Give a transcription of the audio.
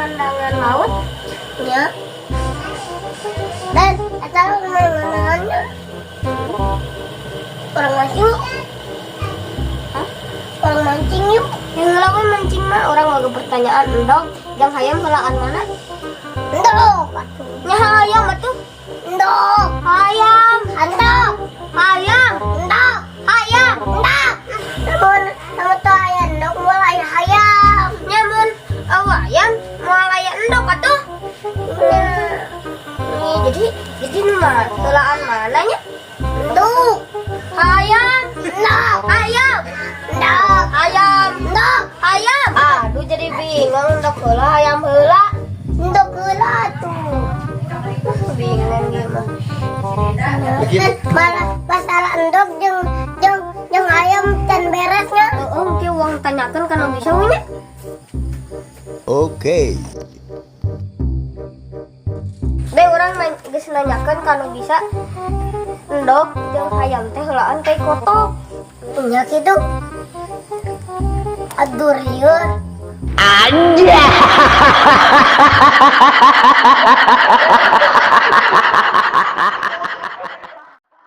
pemandangan laut ya. Dan atau pemandangannya orang mancing. Hah? Orang mancing yuk. Yang lawan mancing mah orang lagi pertanyaan endog jang hayam helaan mana? Endog. Nya hayam atuh. Endog. Hayam. Endog. Hayam. Endog. Hayam. Endog. Namun nama tuh ayam endog mulai hayam. Nyamun ayam mulai endog atuh. Jadi mah helaan mananya? Endog. Hayam. Endog. Hayam. Endog. Hayam. Endog. Hayam. Aduh jadi bingung endog heula hayam heula. Endog heula tuh. Bingung gimana? Malah masalah endog jeung ayam can beresnya. Ki uang tanyakan kana bisa we nya. Oke. Deh orang geus nanyakeun kana bisa endog jeung hayam teh heulaan teh kotok. Nya kitu. Adur ieu. Aja.